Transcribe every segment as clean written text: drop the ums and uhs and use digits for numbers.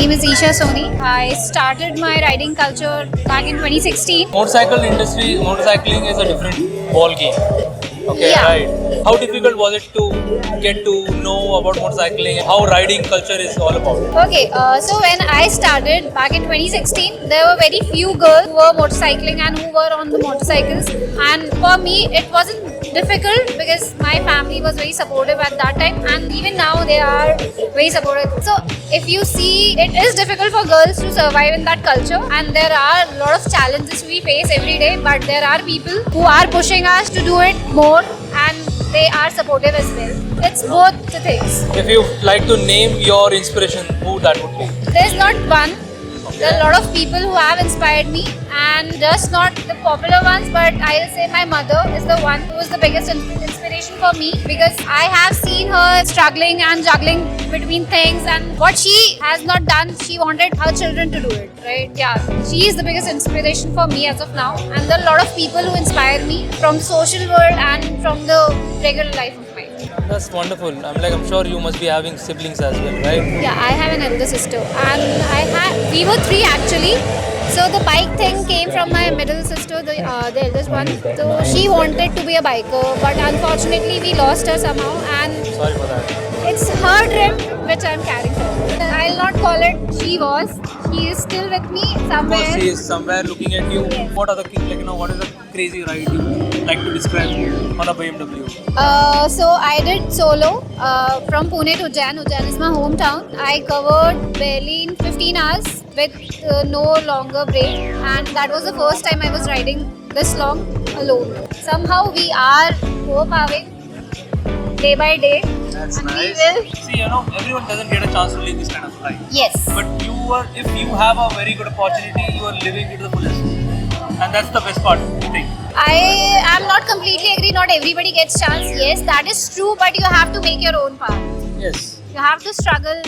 name is Isha Soni. I started my riding culture back in 2016. Motorcycling is a different ball game. Okay, Yeah. right. How difficult was it to get to know about motorcycling and how riding culture is all about? Okay, so when I started back in 2016, there were very few girls who were motorcycling and who were on the motorcycles. And for me, it wasn't difficult because my family was very supportive at that time, and even now they are very supportive. So if you see, it is difficult for girls to survive in that culture, and there are a lot of challenges we face every day. But there are people who are pushing us to do it more, and they are supportive as well. It's both the things. If you like to name your inspiration, who that would be? There's not one. There are a lot of people who have inspired me, and just not the popular ones, but I'll say my mother is the one who is the biggest inspiration for me, because I have seen her struggling and juggling between things, and what she has not done, she wanted her children to do it, right? Yeah, she is the biggest inspiration for me as of now, and there are a lot of people who inspire me from the social world and from the regular life of mine. That's wonderful. I'm sure you must be having siblings as well, right? Yeah, I have an elder sister, and we were three actually. So the bike thing came from my middle sister, the eldest one. So she wanted to be a biker, but unfortunately we lost her somehow, and Sorry for that. it's her dream which I'm carrying forward. I'll not call it she was. She is still with me somewhere. Because she is somewhere looking at you. Yes. What are the what is the crazy ride you like to describe on a BMW? So I did solo from Pune to Ujjain. Ujjain is my hometown. I covered barely in 15 hours with no longer break, and that was the first time I was riding this long alone. Somehow we are overpowering day by day. That's And we nice. will- See, everyone doesn't get a chance to live this kind of life. Yes. But if you have a very good opportunity, you are living it to the fullest. And that's the best part, I think. I am not completely agree. Not everybody gets chance. Yes, that is true. But you have to make your own path. Yes. You have to struggle.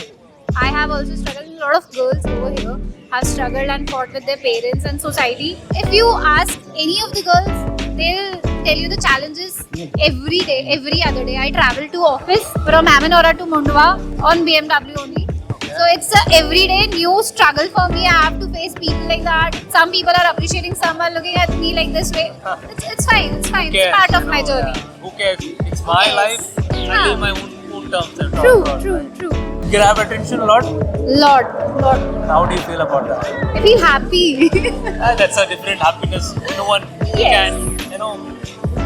I have also struggled. A lot of girls over here have struggled and fought with their parents and society. If you ask any of the girls, they'll tell you the challenges every day, every other day. I travel to office from Amanora to Mundwa on BMW only. So it's a everyday new struggle for me. I have to face people like that. Some people are appreciating, some are looking at me like this way. It's fine. It's fine. Who cares, It's part of my yeah. journey. Who cares? It's my Yes. life. I Yeah. live my own terms. and True, all. true. Grab attention a lot. Lot. How do you feel about that? I feel happy. That's a different happiness. No one Yes. can,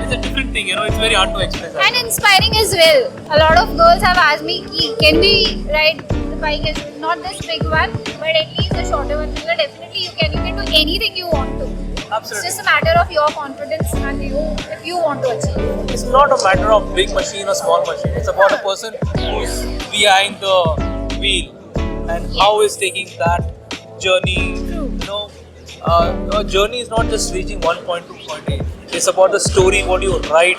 it's a different thing, it's very hard to express that. And inspiring as well. A lot of girls have asked me, can we ride the bike as well? Not this big one, but at least the shorter one. Because definitely you can do anything you want to. It's Absolutely. just a matter of your confidence and if you want to achieve. It's not a matter of big machine or small machine. It's about a person who's behind the wheel and how is taking that journey. True. A journey is not just reaching one point to point A. It's about the story, what you write.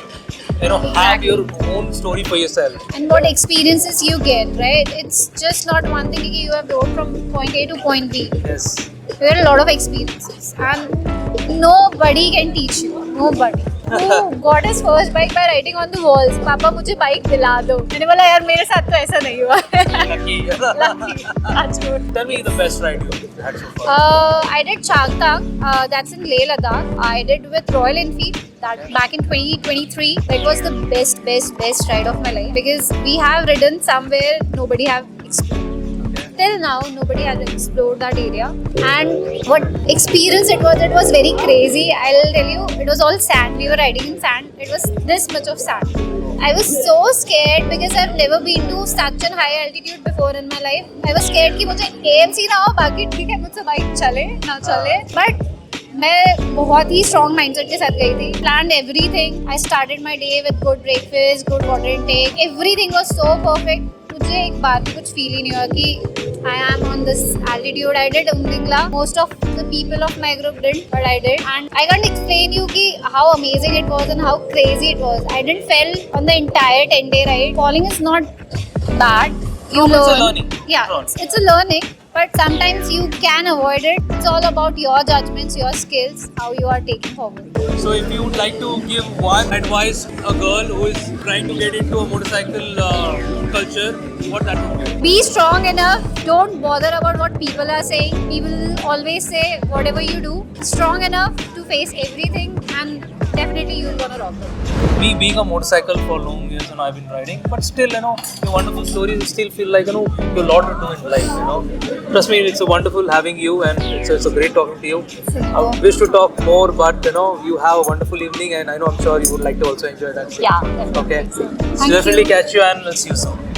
Have Exactly. your own story for yourself. And what experiences you get, right? It's just not one thing you have rode from point A to point B. Yes. You get a lot of experiences, and nobody can teach you. Nobody. Who got his first bike by writing on the walls? पापा मुझे bike दिला दो. मैंने बोला यार मेरे साथ तो ऐसा नहीं हुआ. Lucky. Lucky. That's good. Tell me the best ride you had so far. I did Changtang. That's in Leh Ladakh. I did with Royal Enfield. That back in 2023. That was the best ride of my life, because we have ridden somewhere nobody have explored. Till now, nobody has explored that area. And what experience it was very crazy. I'll tell you, it was all sand. We were riding in sand. It was this much of sand. I was so scared because I've never been to such a high altitude before in my life. I was scared कि मुझे AMC ना हो, बाकी ठीक है मुझसे bike चले ना चले. But मैं बहुत ही strong mindset के साथ गई थी. Planned everything. I started my day with good breakfast, good water intake. Everything was so perfect. मुझे एक बार भी कुछ फील ही नहीं हुआ कि I am on this altitude. I did Umdingla. Most of the people of my group didn't, but I did. And I can't explain you ki how amazing it was and how crazy it was. I didn't fall on the entire 10-day ride. Falling is not bad. you It's a learn. learning. Yeah, Right. it's a learning, but sometimes you can avoid it. It's all about your judgments, your skills, how you are taking forward. So if you would like to give one advice a girl who is trying to get into a motorcycle culture, what that would be? Be strong enough. Don't bother about what people are saying. People always say whatever you do, strong enough to face everything, and definitely you're gonna rock it. Me being a motorcycle for long years and I've been riding, but still, your wonderful stories. You still feel like you're a lot to do in life. Trust me, it's a wonderful having you, and it's a great talking to you. I wish to talk more, but you have a wonderful evening, and I'm sure you would like to also enjoy that. Yeah, definitely. Okay. So Thank definitely you. catch you, and we'll see you soon.